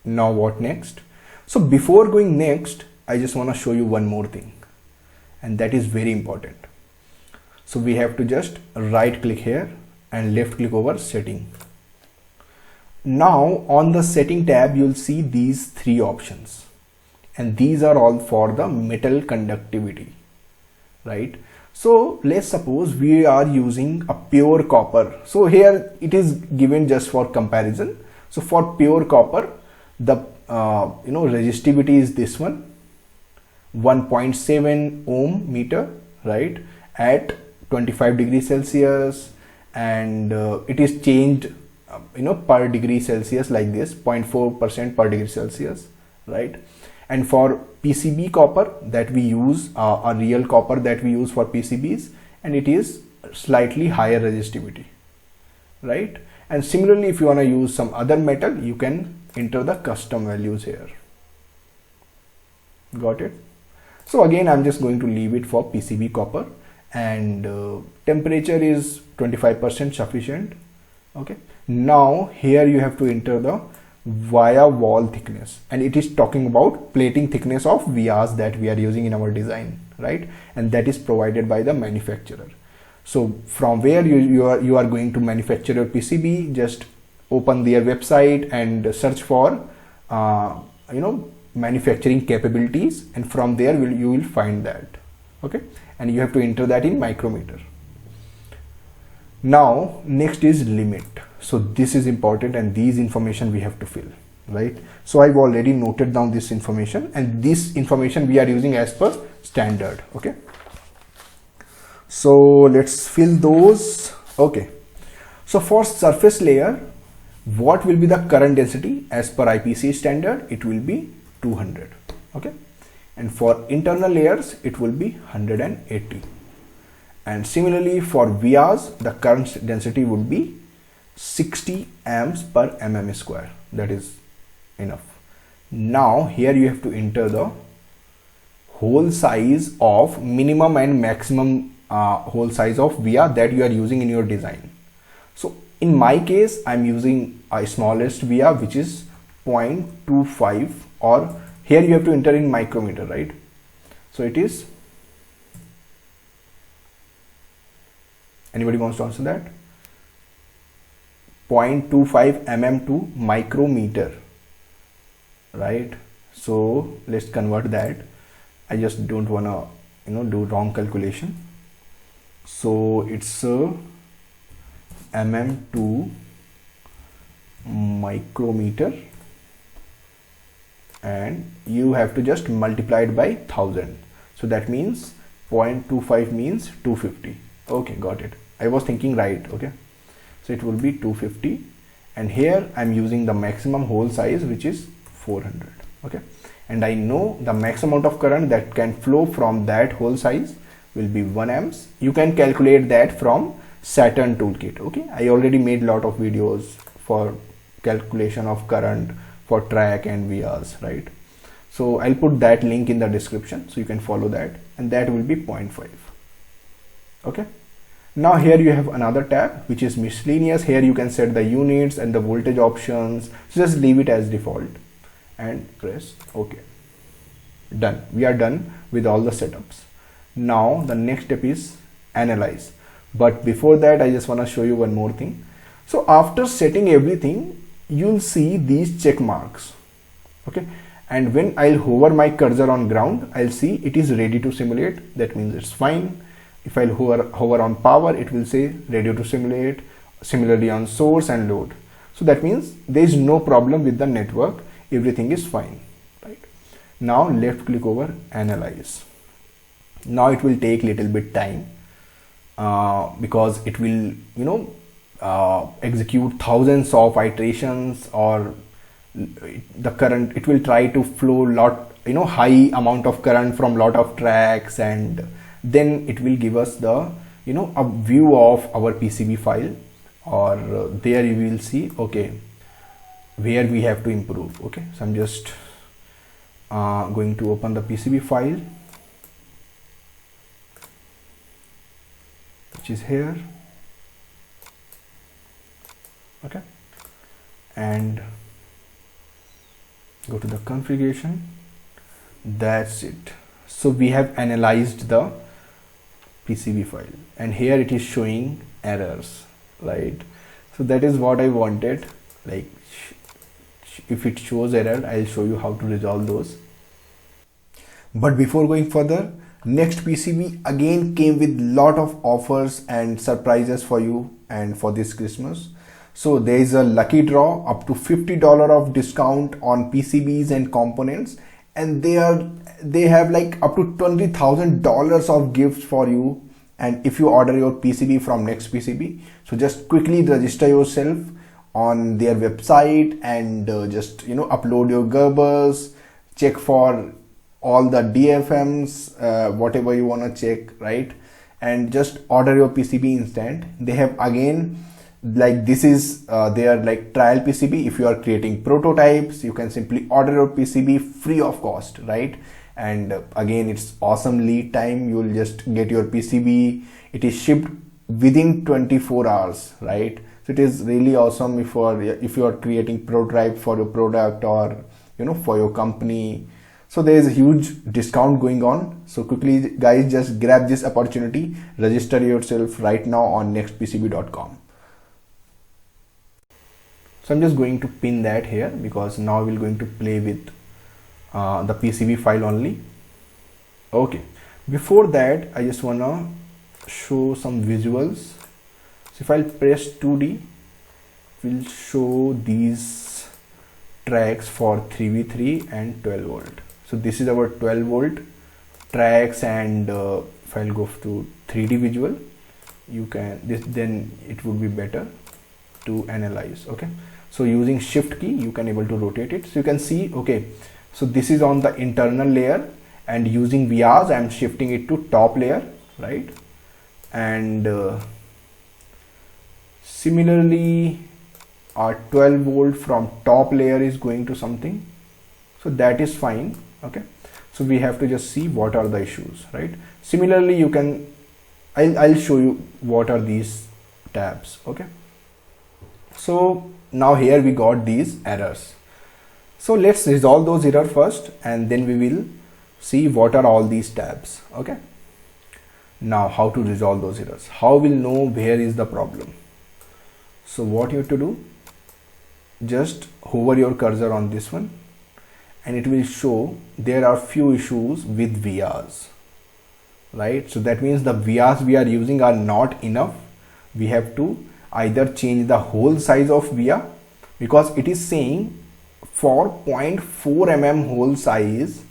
Now what next? So before going next, I just want to show you one more thing, and that is very important. So we have to just right click here and left click over setting. Now on the setting tab, you'll see these three options, and these are all for the metal conductivity, right? So let's suppose we are using a pure copper. So here it is given just for comparison. So for pure copper, the resistivity is this one, 1.7 ohm meter, right, at 25 degrees Celsius, and it is changed per degree Celsius like this, 0.4% per degree Celsius, right? And for PCB copper that we use, a real copper that we use for PCBs, and it is slightly higher resistivity, right? And similarly, if you want to use some other metal, you can enter the custom values here. Got it? So again, I'm just going to leave it for PCB copper, and temperature is 25% sufficient. Okay. Now here you have to enter the via wall thickness, and it is talking about plating thickness of vias that we are using in our design, right? And that is provided by the manufacturer. So from where you are going to manufacture your PCB, just open their website and search for manufacturing capabilities, and from there you will find that. Okay, and you have to enter that in micrometer. Now next is limit. So this is important, and these information we have to fill, right? So I've already noted down this information, and this information we are using as per standard. Okay, so let's fill those. Okay, so for surface layer, what will be the current density as per IPC standard? It will be 200. Okay, and for internal layers it will be 180, and similarly for vias the current density would be 60 amps per mm square. That is enough. Now here you have to enter the hole size of minimum and maximum hole size of via that you are using in your design. So in my case, I'm using a smallest via, which is 0.25, or here you have to enter in micrometer, right? So it is, anybody wants to answer that? 0.25 mm to micrometer, right? So let's convert that. I just don't wanna do wrong calculation. So it's mm to micrometer, and you have to just multiply it by 1000. So that means 0.25 means 250. Okay, got it. I was thinking right. Okay, so it will be 250, and here I'm using the maximum hole size, which is 400. Okay, and I know the max amount of current that can flow from that hole size will be 1 amps. You can calculate that from Saturn toolkit. Okay, I already made a lot of videos for calculation of current for track and vias, right? So I'll put that link in the description so you can follow that, and that will be 0.5. Okay, now here you have another tab which is miscellaneous. Here you can set the units and the voltage options. So just leave it as default and press OK. Done. We are done with all the setups. Now the next step is analyze, but before that I just want to show you one more thing. So after setting everything, you'll see these check marks. Okay, and when I'll hover my cursor on ground, I'll see it is ready to simulate. That means it's fine. If I'll hover on power, it will say ready to simulate. Similarly on source and load. So that means there is no problem with the network. Everything is fine, right? Now left click over analyze. Now it will take little bit time because it will execute thousands of iterations, or the current, it will try to flow high amount of current from lot of tracks, and then it will give us the a view of our PCB file, or there you will see okay where we have to improve. Okay, so I'm just going to open the PCB file, which is here. Okay, and go to the configuration. That's it. So we have analyzed the PCB file and here it is showing errors, right? So that is what I wanted. Like if it shows error, I'll show you how to resolve those. But before going further, next PCB again came with lot of offers and surprises for you and for this Christmas. So there is a lucky draw up to $50 of discount on PCBs and components, and they have like up to $20,000 of gifts for you. And if you order your PCB from Next PCB, so just quickly register yourself on their website and just upload your Gerbers, check for all the DFMs, whatever you want to check, right? And just order your PCB instant. They have again, like this is their like trial PCB. If you are creating prototypes, you can simply order your PCB free of cost, right? And again, it's awesome lead time. You'll just get your PCB. It is shipped within 24 hours, right? So it is really awesome if you are creating prototype for your product or for your company. So there is a huge discount going on. So quickly guys, just grab this opportunity, register yourself right now on nextpcb.com. So I'm just going to pin that here because now we're going to play with the PCB file only. Okay, before that I just wanna show some visuals. So if I'll press 2D, we'll show these tracks for 3v3 and 12 volt. So this is our 12 volt tracks, and if I'll go to 3D visual, you can then it would be better to analyze. Okay, so using shift key you can able to rotate it. So you can see, okay, so this is on the internal layer, and using VRs I'm shifting it to top layer, right? And similarly our 12 volt from top layer is going to something, so that is fine. Okay, so we have to just see what are the issues, right? Similarly you can, I'll show you what are these tabs. Okay, so now here we got these errors. So let's resolve those errors first, and then we will see what are all these tabs. Okay, now how to resolve those errors, how we'll know where is the problem. So what you have to do, just hover your cursor on this one and it will show there are few issues with VRs, right? So that means the VRs we are using are not enough. We have to either change the whole size of VR, because it is saying for 0.4 mm hole size,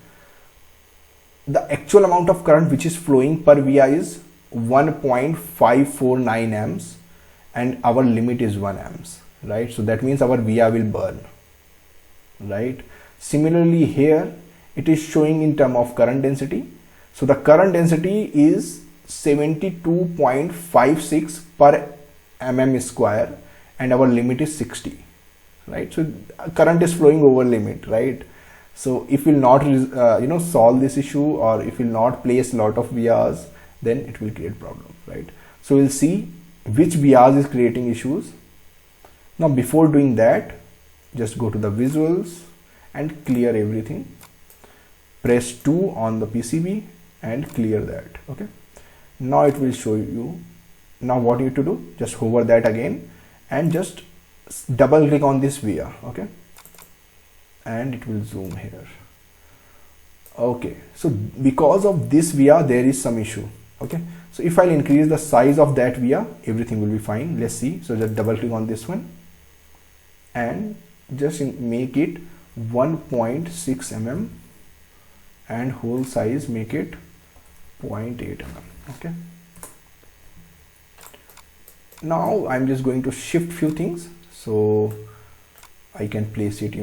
the actual amount of current which is flowing per VR is 1.549 amps and our limit is 1 amps, right? So that means our VR will burn, right? Similarly here it is showing in terms of current density. So the current density is 72.56 per mm square and our limit is 60, right? So current is flowing over limit, right? So if we'll not solve this issue, or if we'll not place a lot of VRs, then it will create problem, right? So we'll see which VRs is creating issues. Now before doing that, just go to the visuals and clear everything. Press 2 on the PCB and clear that. Okay, now it will show you. Now what you have to do, just hover that again and just double click on this VR. Okay, and it will zoom here. Okay, so because of this VR there is some issue. Okay, so if I'll increase the size of that VR, everything will be fine. Let's see. So just double click on this one and just make it 1.6 mm and hole size make it 0.8 mm. Okay, now I'm just going to shift few things so I can place it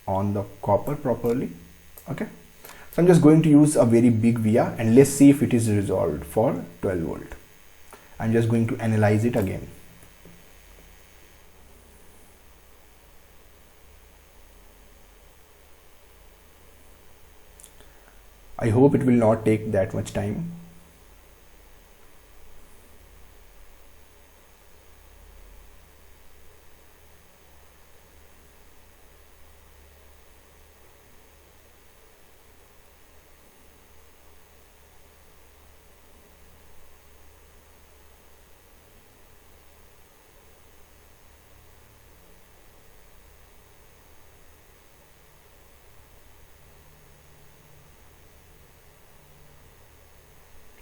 on the copper properly. Okay, so I'm just going to use a very big VR and let's see if it is resolved for 12 volt. I'm just going to analyze it again. I hope it will not take that much time.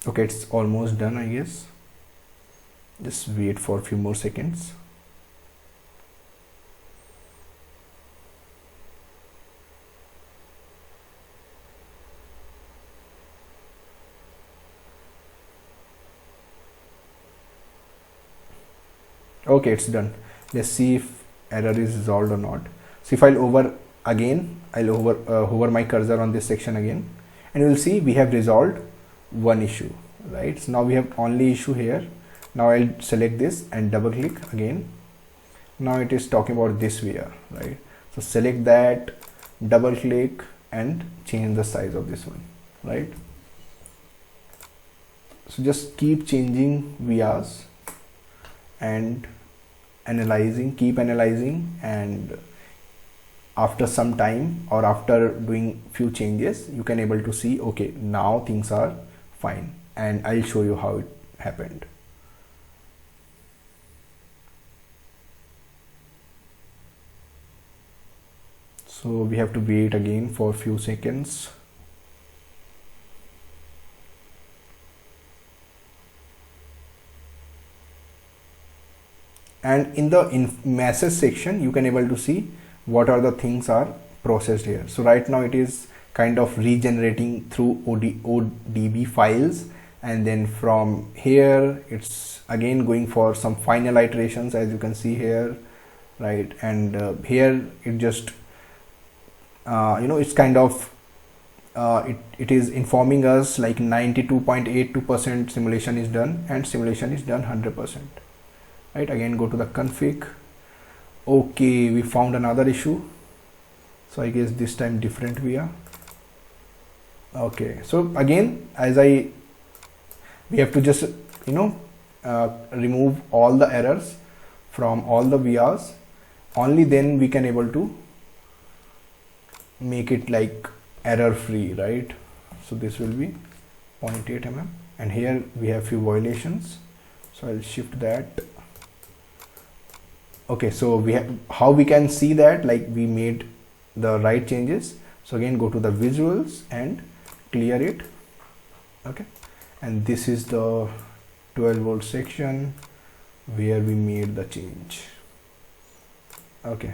Okay, it's almost done, I guess. Just wait for a few more seconds. Okay, it's done. Let's see if error is resolved or not. So if I'll hover my cursor on this section again, and you will see we have resolved one issue, right? So now we have only issue here. Now I'll select this and double click again. Now it is talking about this VR, right? So select that, double click and change the size of this one, right? So just keep changing VRs and keep analyzing, and after some time or after doing few changes, you can able to see, okay, now things are fine, and I'll show you how it happened. So we have to wait again for a few seconds. And in the message section, you can able to see what are the things are processed here. So right now it is kind of regenerating through ODB files, and then from here it's again going for some final iterations, as you can see here, right? And here it just it's kind of it is informing us like 92.82% simulation is done, and simulation is done 100%. Right, again go to the config. Okay, we found another issue, so I guess this time different VR. Okay, so again, we have to just remove all the errors from all the VRs. Only then we can able to make it like error free, right? So this will be 0.8 mm, and here we have few violations, so I'll shift that. Okay, so we have, how we can see that like we made the right changes. So again go to the visuals and clear it. Okay, and this is the 12 volt section where we made the change. Okay,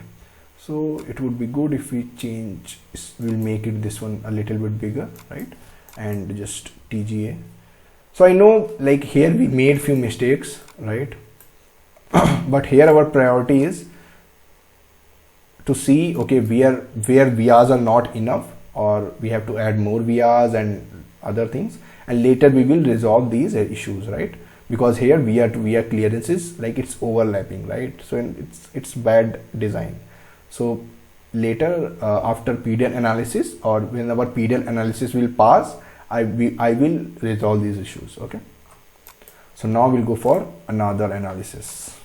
so it would be good if we change, we'll make it this one a little bit bigger, right? And just TGA. So I know like here we made few mistakes, right? But here our priority is to see, okay, where VRs are not enough, or we have to add more VRs and other things, and later we will resolve these issues, right? Because here VR to VR clearances, like it's overlapping, right? So it's bad design. So later after PDL analysis, or when our PDL analysis will pass, I will resolve these issues. Okay, so now we'll go for another analysis.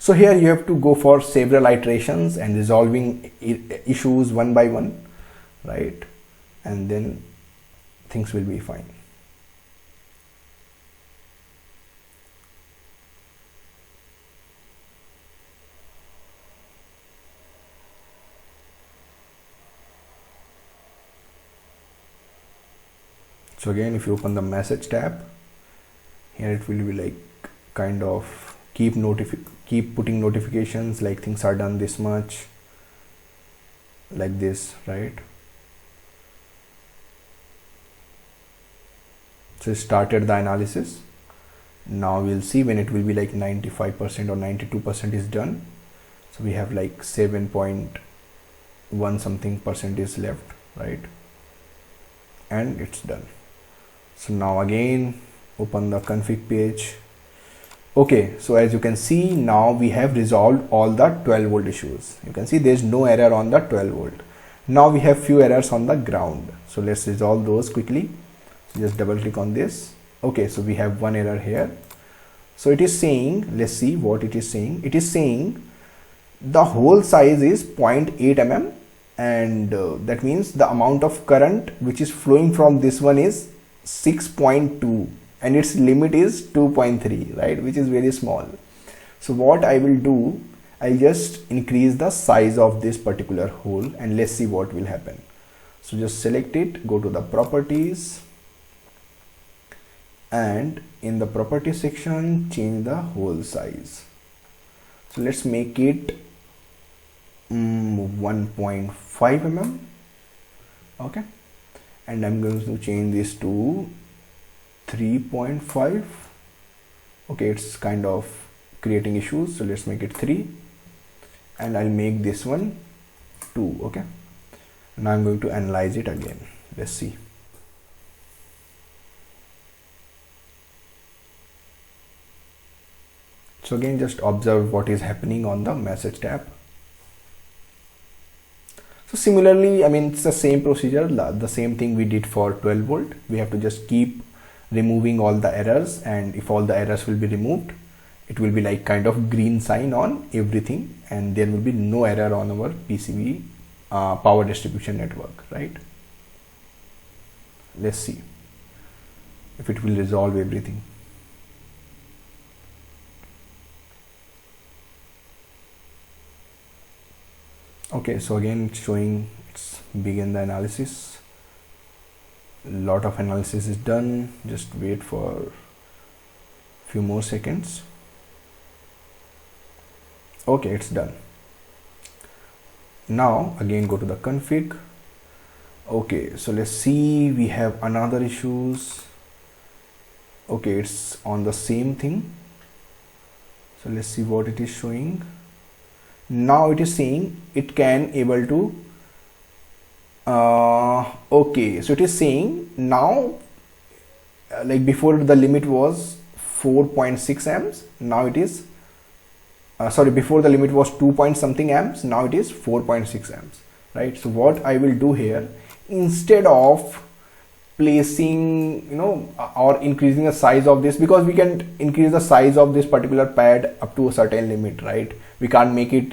So here you have to go for several iterations and resolving issues one by one, right? And then things will be fine. So again, if you open the message tab, here it will be like kind of keep putting notifications like things are done this much, like this, right? So started the analysis. Now we'll see when it will be like 95% or 92% is done. So we have like 7.1 something percent is left, right? And it's done. So now again open the config page. Okay, so as you can see, now we have resolved all the 12 volt issues. You can see there's no error on the 12 volt. Now we have few errors on the ground. So let's resolve those quickly. So just double click on this. Okay, so we have one error here. So it is saying, let's see what it is saying. It is saying the hole size is 0.8 mm, and that means the amount of current which is flowing from this one is 6.2, and its limit is 2.3, right, which is very small. So what I will do, I'll just increase the size of this particular hole and let's see what will happen. So just select it, go to the properties, and in the property section change the hole size. So let's make it 1.5 mm. Okay, and I'm going to change this to 3.5. okay, it's kind of creating issues, so let's make it 3, and I'll make this one 2. Okay, now I'm going to analyze it again. Let's see. So again, just observe what is happening on the message tab. So similarly, I mean, it's the same procedure, the same thing we did for 12 volt. We have to just keep removing all the errors, and if all the errors will be removed, it will be like kind of green sign on everything, and there will be no error on our PCB power distribution network, right? Let's see if it will resolve everything. Okay, so again it's showing it's begin the analysis. Lot of analysis is done. Just wait for few more seconds. Okay, it's done. Now again go to the config. Okay, so let's see, we have another issues. Okay, it's on the same thing. So let's see what it is showing. Now it is saying it can able to okay, so it is saying now like before the limit was 4.6 amps, now it is sorry, before the limit was 2 point something amps, now it is 4.6 amps, right? So what I will do here, instead of placing, you know, or increasing the size of this, because we can increase the size of this particular pad up to a certain limit, right? We can't make it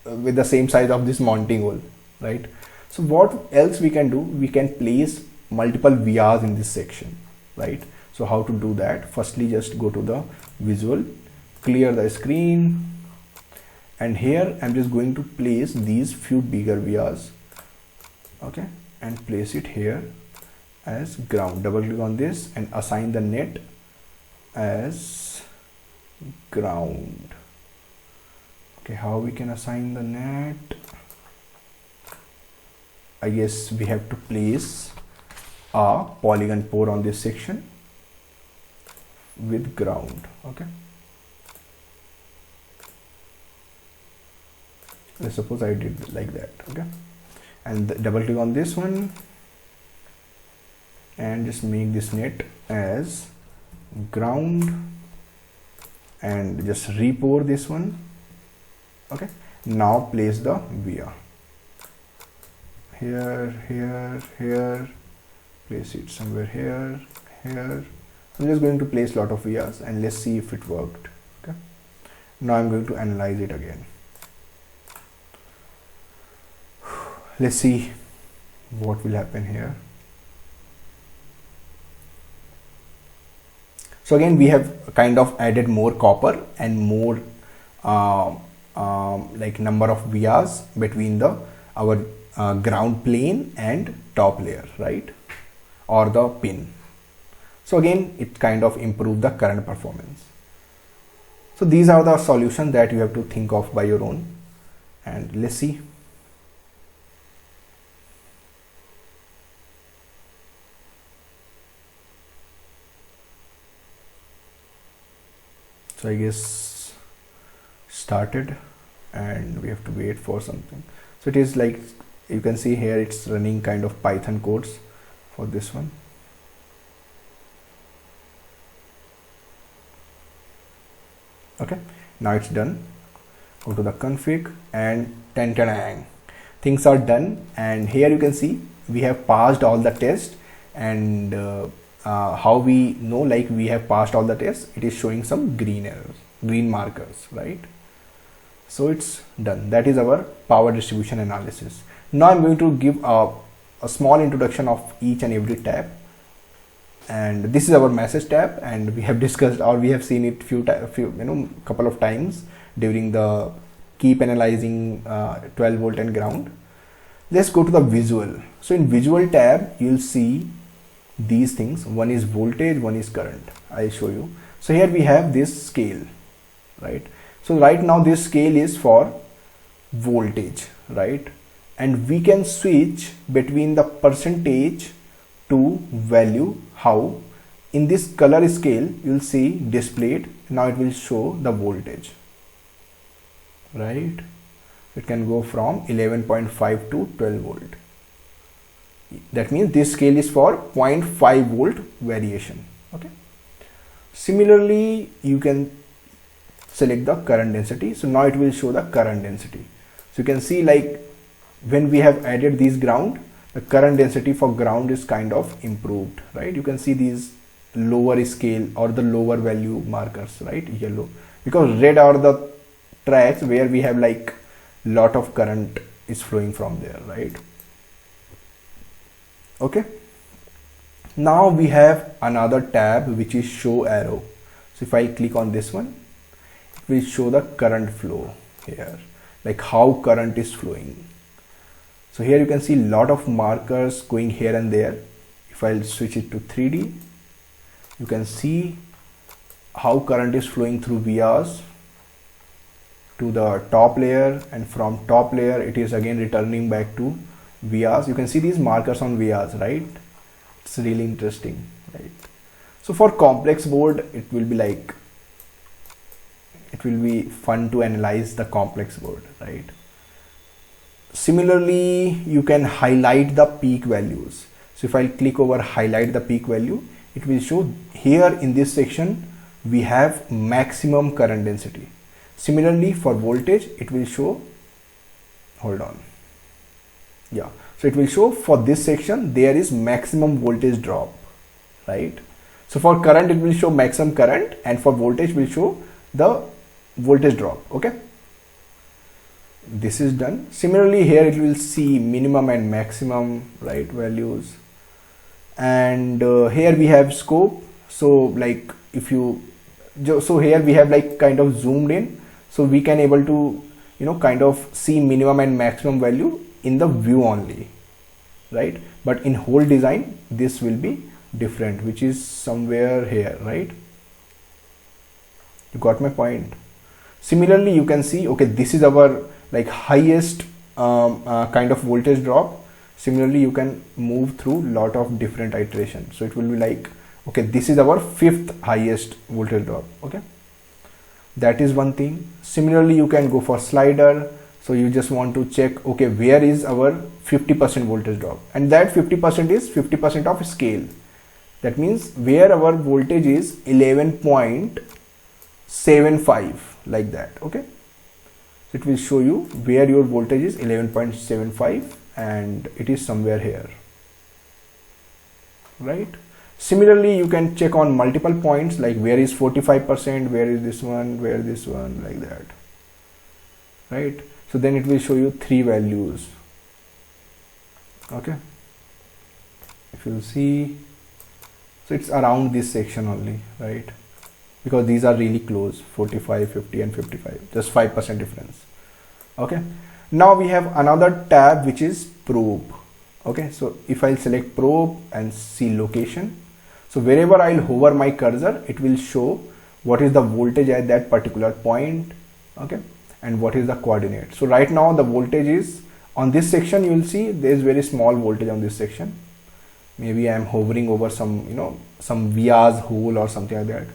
with the same size of this mounting hole, right? So what else we can do, we can place multiple VRs in this section, right? So how to do that? Firstly, just go to the visual, clear the screen, and here I'm just going to place these few bigger VRs, okay, and place it here as ground. Double click on this and assign the net as ground. Okay, how we can assign the net? I guess we have to place a polygon pore on this section with ground. Okay, let's suppose I did like that. Okay, and double click on this one and just make this net as ground and just re-pour this one. Okay, now place the VR here, here, here, place it somewhere here, here. I'm just going to place a lot of VRs and let's see if it worked. Okay, now I'm going to analyze it again. Let's see what will happen here. So again, we have kind of added more copper and more like number of VRs between our ground plane and top layer, right, or the pin. So again, it kind of improved the current performance. So these are the solutions that you have to think of by your own, and let's see. So I guess started, and we have to wait for something. So it is like you can see here, it's running kind of Python codes for this one. Okay, now it's done. Go to the config and tan, things are done, and here you can see we have passed all the tests, and how we know like we have passed all the tests, it is showing some green errors, green markers, right? So it's done. That is our power distribution analysis. Now I'm going to give a small introduction of each and every tab, and this is our message tab, and we have discussed, or we have seen it couple of times during the keep analyzing 12 volt and ground. Let's go to the visual. So in visual tab, you'll see these things. One is voltage, one is current. I'll show you. So here we have this scale, right? So right now this scale is for voltage, right? And we can switch between the percentage to value. How? In this color scale, you'll see displayed. Now it will show the voltage, right? It can go from 11.5 to 12 volt. That means this scale is for 0.5 volt variation. Okay. Similarly, you can select the current density. So now it will show the current density. So you can see, like, when we have added these ground, the current density for ground is kind of improved, right? You can see these lower scale or the lower value markers, right? Yellow, because red are the tracks where we have like lot of current is flowing from there, right? Okay. Now we have another tab which is show arrow. So if I click on this one, it will show the current flow here, like how current is flowing. So here you can see lot of markers going here and there. If I'll switch it to 3D, you can see how current is flowing through vias to the top layer, and from top layer it is again returning back to vias. You can see these markers on vias, right? It's really interesting, right? So for complex board, it will be like, it will be fun to analyze the complex board, right? Similarly, you can highlight the peak values. So if I click over highlight the peak value, it will show here in this section we have maximum current density. Similarly for voltage, it will show, hold on, yeah, so it will show for this section there is maximum voltage drop, right? So for current it will show maximum current, and for voltage will show the voltage drop. Okay, this is done. Similarly here it will see minimum and maximum, right, values. And here we have scope. So like if you, so here we have like kind of zoomed in, so we can able to, you know, kind of see minimum and maximum value in the view only, right? But in whole design this will be different, which is somewhere here, right? You got my point? Similarly, you can see, okay, this is our like highest kind of voltage drop. Similarly, you can move through lot of different iterations. So it will be like, okay, this is our 5th highest voltage drop. Okay, that is one thing. Similarly, you can go for slider. So you just want to check, okay, where is our 50% voltage drop, and that 50% is 50% of scale. That means where our voltage is 11.75, like that. Okay, so it will show you where your voltage is 11.75, and it is somewhere here, right? Similarly, you can check on multiple points, like where is 45%, where is this one, where is this one, like that, right? So then it will show you 3 values. Okay, if you see, so it's around this section only, right? Because these are really close, 45, 50 and 55, just 5% difference. Okay, now we have another tab which is probe. Okay, so if I'll select probe and see location, so wherever I'll hover my cursor, it will show what is the voltage at that particular point. Okay, and what is the coordinate. So right now the voltage is on this section, you will see there is very small voltage on this section. Maybe I am hovering over some, you know, some vias hole or something like that.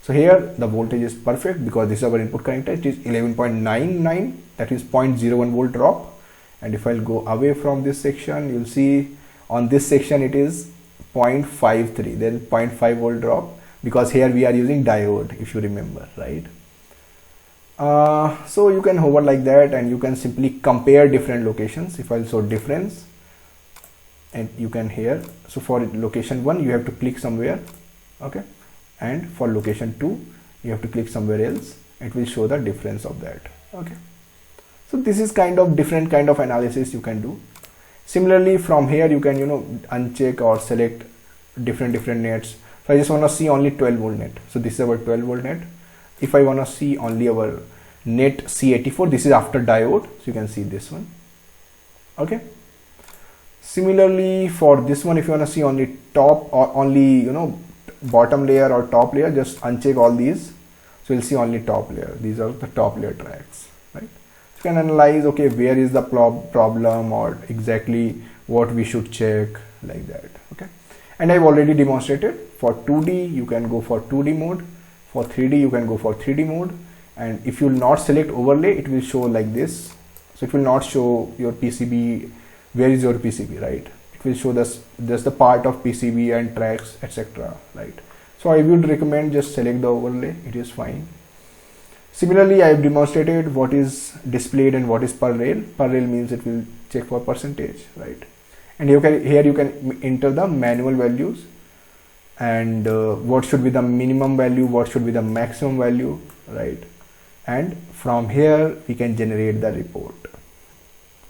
So here the voltage is perfect because this is our input connector. It is 11.99, that is 0.01 volt drop. And if I'll go away from this section, you'll see on this section it is 0.53, then 0.5 volt drop, because here we are using diode, if you remember, right? So you can hover like that, and you can simply compare different locations. If I'll show difference, and you can here, so for location 1 you have to click somewhere, okay, and for location 2 you have to click somewhere else. It will show the difference of that. Okay, so this is kind of different kind of analysis you can do. Similarly, from here you can, you know, uncheck or select different nets. So I just want to see only 12 volt net, so this is our 12 volt net. If I want to see only our net C84, this is after diode, so you can see this one. Okay, Similarly for this one, if you want to see only top or only, you know, bottom layer or top layer, just uncheck all these, so you'll see only top layer. These are the top layer tracks, right? You can analyze, okay, where is the problem or exactly what we should check, like that. Okay, and I've already demonstrated. For 2D you can go for 2D mode, for 3D you can go for 3D mode, and if you will not select overlay, it will show like this. So it will not show your PCB, where is your PCB, right? It will show this just the part of PCB and tracks, etc., right? So I would recommend just select the overlay, it is fine. Similarly, I have demonstrated what is displayed and what is per rail. Per rail means it will check for percentage, right? And here you can enter the manual values, and what should be the minimum value, what should be the maximum value, right? And from here we can generate the report.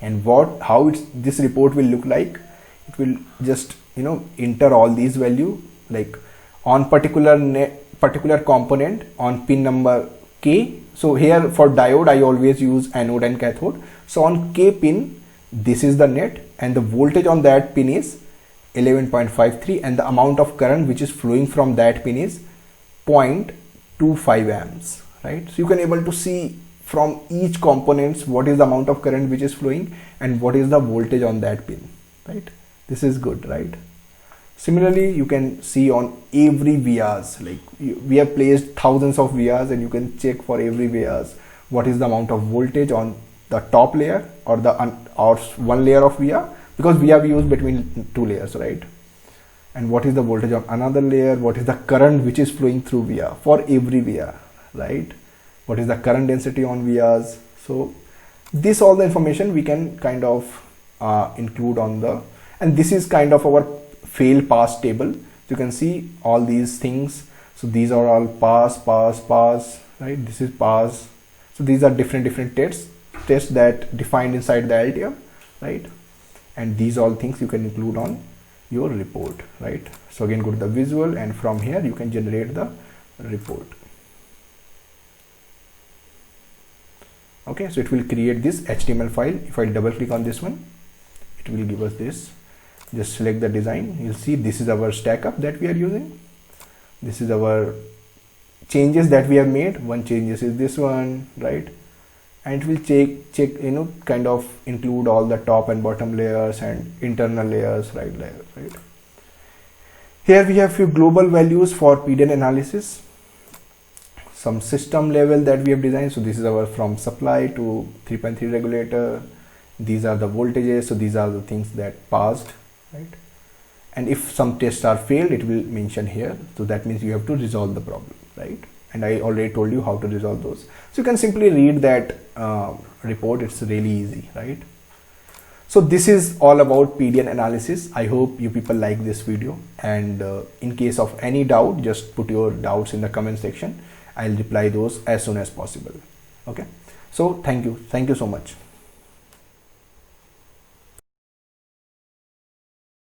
And how this report will look like, it will just, you know, enter all these value, like on particular component on pin number K. So here for diode I always use anode and cathode. So on K pin, this is the net, and the voltage on that pin is 11.53, and the amount of current which is flowing from that pin is 0.25 amps, right? So you can able to see from each components what is the amount of current which is flowing and what is the voltage on that pin, right? This is good, right? Similarly, you can see on every VRs, like we have placed thousands of VRs, and you can check for every VRs what is the amount of voltage on the top layer or the or one layer of VR, because we have used between two layers, right? And what is the voltage on another layer, what is the current which is flowing through VR for every VR, right? What is the current density on VRs. So this all the information we can kind of include on the, and this is kind of our fail pass table. So you can see all these things. So these are all pass, right? This is pass. So these are different tests that defined inside the LTM, right? And these all things you can include on your report, right? So again, go to the visual, and from here you can generate the report. Okay, so it will create this HTML file. If I double click on this one, it will give us this. Just select the design. You'll see this is our stack up that we are using. This is our changes that we have made. One changes is this one, right? And it will check, you know, kind of include all the top and bottom layers and internal layers, right? Here we have few global values for PDN analysis. Some system level that we have designed. So this is our from supply to 3.3 regulator. These are the voltages. So these are the things that passed, right? And if some tests are failed, it will mention here. So that means you have to resolve the problem, right? And I already told you how to resolve those. So you can simply read that report. It's really easy, right? So this is all about PDN analysis. I hope you people like this video, and in case of any doubt, just put your doubts in the comment section. I'll reply those as soon as possible. Okay, so thank you so much.